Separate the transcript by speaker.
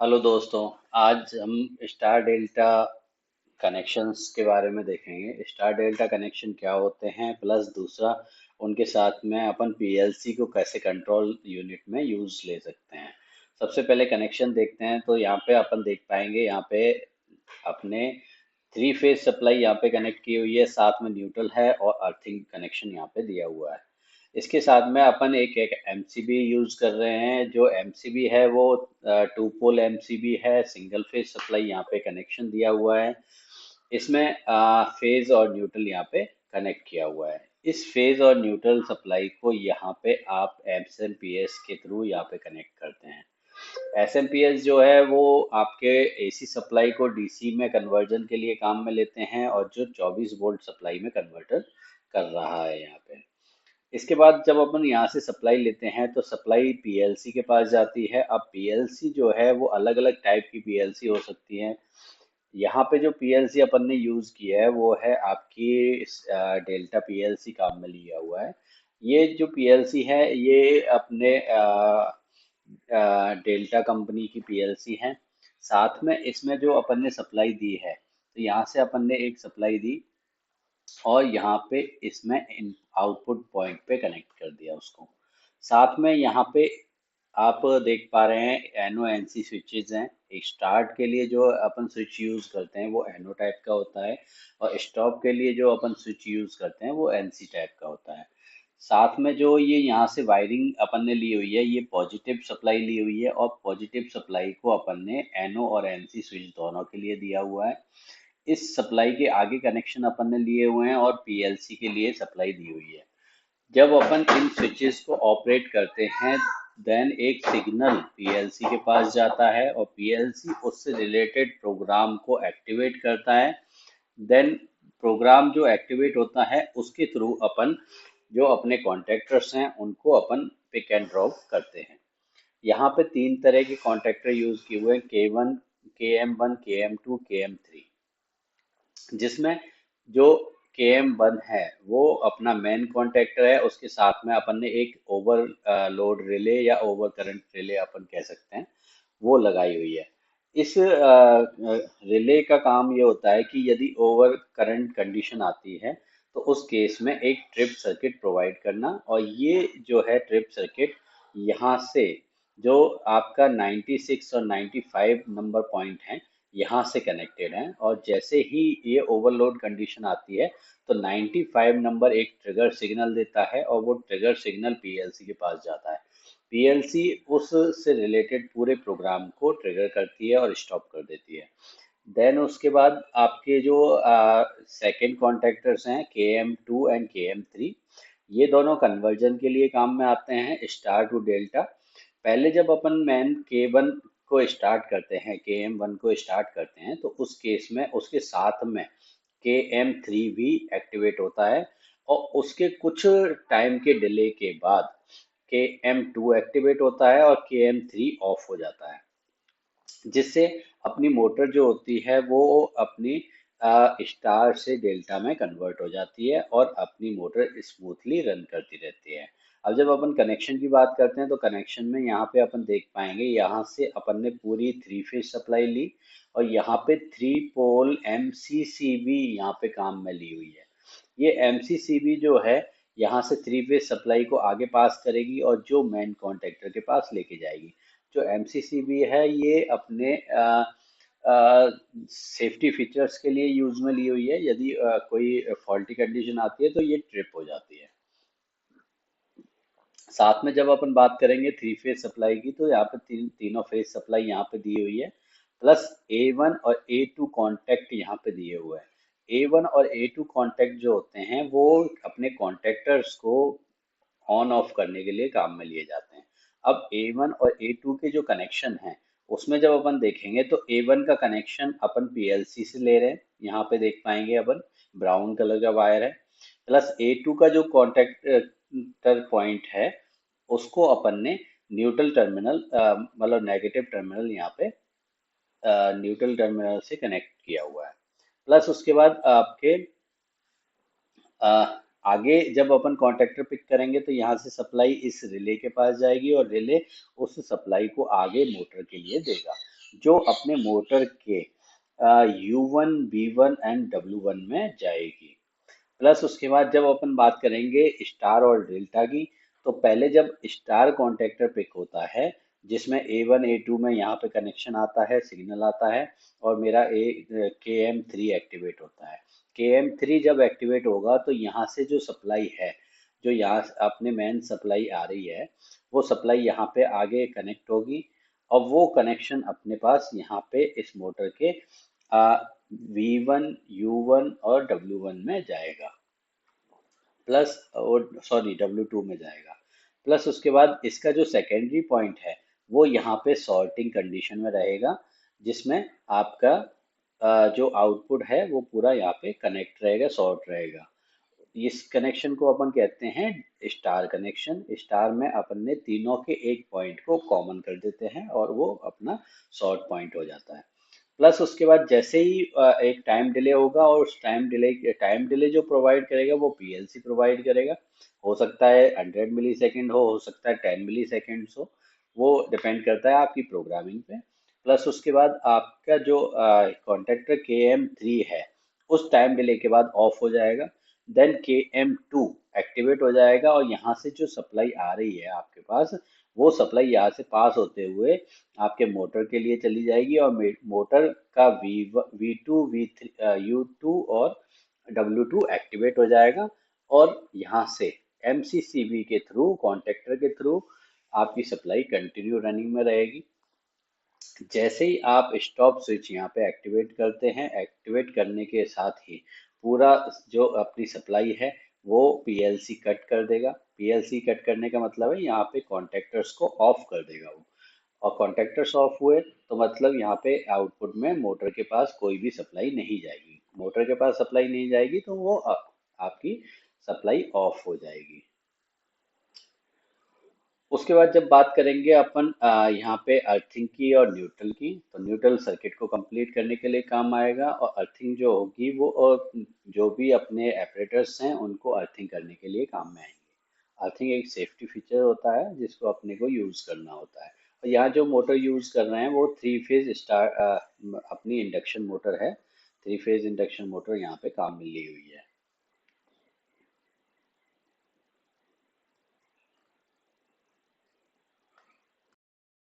Speaker 1: Hello दोस्तों। आज हम स्टार डेल्टा कनेक्शंस के बारे में देखेंगे। स्टार डेल्टा कनेक्शन क्या होते हैं, प्लस दूसरा उनके साथ में अपन पीएलसी को कैसे कंट्रोल यूनिट में यूज ले सकते हैं। सबसे पहले कनेक्शन देखते हैं तो यहाँ पे अपन देख पाएंगे, यहाँ पे अपने थ्री फेज सप्लाई यहाँ पे कनेक्ट की हुई है, साथ में न्यूट्रल है और अर्थिंग कनेक्शन यहाँ पे दिया हुआ है। इसके साथ में अपन एक एमसीबी यूज कर रहे हैं। जो एमसीबी है वो टू पोल एमसीबी है, सिंगल फेज सप्लाई यहाँ पे कनेक्शन दिया हुआ है। इसमें फेज और न्यूट्रल यहाँ पे कनेक्ट किया हुआ है। इस फेज और न्यूट्रल सप्लाई को यहाँ पे आप एसएमपीएस के थ्रू यहाँ पे कनेक्ट करते हैं। एसएमपीएस जो है वो आपके एसी सप्लाई को डीसी में कन्वर्जन के लिए काम में लेते हैं, और जो 24 वोल्ट सप्लाई में कन्वर्टर कर रहा है यहाँ पे। इसके बाद जब अपन यहाँ से सप्लाई लेते हैं तो सप्लाई पीएलसी के पास जाती है। अब पीएलसी जो है वो अलग अलग टाइप की पीएलसी हो सकती है। यहाँ पे जो पीएलसी अपन ने यूज किया है वो है आपकी डेल्टा पीएलसी काम में लिया हुआ है। ये जो पीएलसी है ये अपने डेल्टा कंपनी की पीएलसी है। साथ में इसमें जो अपन ने सप्लाई दी है, तो यहाँ से अपन ने एक सप्लाई दी और यहाँ पे इसमें इन आउटपुट पॉइंट पे कनेक्ट कर दिया उसको। साथ में यहाँ पे आप देख पा रहे हैं एनो एनसी स्विचेज हैं। एक स्टार्ट के लिए जो अपन स्विच यूज करते हैं वो एनो टाइप का होता है, और स्टॉप के लिए जो अपन स्विच यूज करते हैं वो एनसी टाइप का होता है। साथ में जो ये यहाँ से वायरिंग अपन ने ली हुई है, ये पॉजिटिव सप्लाई ली हुई है, और पॉजिटिव सप्लाई को अपन ने एनो और एनसी स्विच दोनों के लिए दिया हुआ है। इस सप्लाई के आगे कनेक्शन अपन ने लिए हुए हैं और पीएलसी के लिए सप्लाई दी हुई है। जब अपन इन स्विचेस को ऑपरेट करते हैं, देन एक सिग्नल पीएलसी के पास जाता है और पीएलसी उससे रिलेटेड प्रोग्राम को एक्टिवेट करता है। देन प्रोग्राम जो एक्टिवेट होता है उसके थ्रू अपन जो अपने कॉन्ट्रैक्टर्स हैं उनको अपन पिक एंड ड्रॉप करते हैं। यहाँ पे तीन तरह के कॉन्ट्रैक्टर यूज किए हुए हैं, के1, के एम1, के एम2, के एम3। जिसमें जो के एम वन है वो अपना मेन कॉन्ट्रैक्टर है, उसके साथ में अपन ने एक ओवर लोड रिले या ओवर करंट रिले अपन कह सकते हैं वो लगाई हुई है। इस रिले का काम ये होता है कि यदि ओवर करंट कंडीशन आती है तो उस केस में एक ट्रिप सर्किट प्रोवाइड करना, और ये जो है ट्रिप सर्किट यहाँ से जो आपका 96 और 95 नंबर पॉइंट है यहाँ से कनेक्टेड हैं। और जैसे ही ये ओवरलोड कंडीशन आती है तो 95 नंबर एक ट्रिगर सिग्नल देता है, और वो ट्रिगर सिग्नल पीएलसी के पास जाता है। पीएलसी उस से रिलेटेड पूरे प्रोग्राम को ट्रिगर करती है और स्टॉप कर देती है। देन उसके बाद आपके जो सेकेंड कॉन्ट्रैक्टर्स हैं के एम टू एंड के एम थ्री, ये दोनों कन्वर्जन के लिए काम में आते हैं स्टार टू डेल्टा। पहले जब अपन मैन के वन को स्टार्ट करते हैं, के एम वन को स्टार्ट करते हैं, तो उस केस में उसके साथ में के एम थ्री भी एक्टिवेट होता है, और उसके कुछ टाइम के डिले के बाद के एम टू एक्टिवेट होता है और के एम थ्री ऑफ हो जाता है। जिससे अपनी मोटर जो होती है वो अपनी स्टार से डेल्टा में कन्वर्ट हो जाती है और अपनी मोटर स्मूथली रन करती रहती है। अब जब अपन कनेक्शन की बात करते हैं तो कनेक्शन में यहाँ पे अपन देख पाएंगे, यहाँ से अपन ने पूरी थ्री फेज सप्लाई ली, और यहाँ पे थ्री पोल एमसीसीबी यहाँ पे काम में ली हुई है। ये एमसीसीबी जो है यहाँ से थ्री फेज सप्लाई को आगे पास करेगी और जो मेन कॉन्टेक्टर के पास लेके जाएगी। जो एमसीसीबी है ये अपने सेफ्टी फीचर्स के लिए यूज में ली हुई है। यदि कोई फॉल्टी कंडीशन आती है तो ये ट्रिप हो जाती है। साथ में जब अपन बात करेंगे थ्री फेज सप्लाई की, तो यहाँ पे तीनों फेज सप्लाई यहाँ पे दी हुई है, प्लस ए वन और ए टू कॉन्टैक्ट यहाँ पे दिए हुए हैं। ए वन और ए टू कॉन्टैक्ट जो होते हैं वो अपने कॉन्टैक्टर्स को ऑन ऑफ करने के लिए काम में लिए जाते हैं। अब A1 और A2 के जो कनेक्शन हैं उसमें जब अपन देखेंगे तो A1 का कनेक्शन अपन पीएलसी से ले रहे हैं, यहाँ पे देख पाएंगे अपन ब्राउन कलर का वायर है। प्लस A2 का जो कॉन्टेक्टर पॉइंट है उसको अपन ने न्यूट्रल टर्मिनल मतलब नेगेटिव टर्मिनल यहाँ पे न्यूट्रल टर्मिनल से कनेक्ट किया हुआ है। प्लस उसके बाद आपके अ, आगे जब अपन कॉन्ट्रैक्टर पिक करेंगे तो यहाँ से सप्लाई इस रिले के पास जाएगी और रिले उस सप्लाई को आगे मोटर के लिए देगा। जो अपने मोटर के U1 B1 एंड W1 में जाएगी। प्लस उसके बाद जब अपन बात करेंगे स्टार और डेल्टा की, तो पहले जब स्टार कॉन्टेक्टर पिक होता है जिसमें A1 A2 में यहाँ पे कनेक्शन आता है, सिग्नल आता है, और मेरा KM3 एक्टिवेट होता है। KM3 जब एक्टिवेट होगा तो यहाँ से जो सप्लाई है, जो यहाँ अपने मेन सप्लाई आ रही है, वो सप्लाई यहाँ पे आगे कनेक्ट होगी, और वो कनेक्शन अपने पास यहाँ पे इस मोटर के V1 U1 और W1 में जाएगा, प्लस और सॉरी W2 में जाएगा। प्लस उसके बाद इसका जो सेकेंडरी पॉइंट है वो यहाँ पे सॉर्टिंग कंडीशन में रहेगा, जिसमें आपका जो आउटपुट है वो पूरा यहाँ पे कनेक्ट रहेगा, सॉर्ट रहेगा। इस कनेक्शन को अपन कहते हैं स्टार कनेक्शन। स्टार में अपन ने तीनों के एक पॉइंट को कॉमन कर देते हैं और वो अपना शॉर्ट पॉइंट हो जाता है। प्लस उसके बाद जैसे ही एक टाइम डिले होगा, और उस टाइम डिले जो प्रोवाइड करेगा वो पीएलसी प्रोवाइड करेगा। हो सकता है 100 मिली सेकेंड हो सकता है 10 मिली सेकेंड हो, वो डिपेंड करता है आपकी प्रोग्रामिंग पे। प्लस उसके बाद आपका जो कॉन्टेक्टर KM3 है उस टाइम डिले के बाद ऑफ हो जाएगा। देन KM2 एक्टिवेट हो जाएगा, और यहाँ से जो सप्लाई आ रही है आपके पास, वो सप्लाई यहाँ से पास होते हुए आपके मोटर के लिए चली जाएगी, और मोटर का V2 V3 U2 और W2 एक्टिवेट हो जाएगा, और यहाँ से MCCB के थ्रू, कॉन्टेक्टर के थ्रू आपकी सप्लाई कंटिन्यू रनिंग में रहेगी। जैसे ही आप स्टॉप स्विच यहाँ पे एक्टिवेट करते हैं, एक्टिवेट करने के साथ ही पूरा जो अपनी सप्लाई है वो पीएलसी कट कर देगा। पीएलसी कट करने का मतलब है यहाँ पे कॉन्टेक्टर्स को ऑफ कर देगा वो, और कॉन्टेक्टर्स ऑफ हुए तो मतलब यहाँ पे आउटपुट में मोटर के पास कोई भी सप्लाई नहीं जाएगी। मोटर के पास सप्लाई नहीं जाएगी तो वो आपकी सप्लाई ऑफ हो जाएगी। उसके बाद जब बात करेंगे अपन यहाँ पे अर्थिंग की और न्यूट्रल की, तो न्यूट्रल सर्किट को कंप्लीट करने के लिए काम आएगा, और अर्थिंग जो होगी वो जो भी अपने ऑपरेटर्स हैं उनको अर्थिंग करने के लिए काम में आएंगे। अर्थिंग एक सेफ्टी फीचर होता है जिसको अपने को यूज करना होता है। और यहाँ जो मोटर यूज कर रहे हैं वो 3 फेज स्टार अपनी इंडक्शन मोटर है। 3 फेज इंडक्शन मोटर यहाँ पे काम में ली हुई है।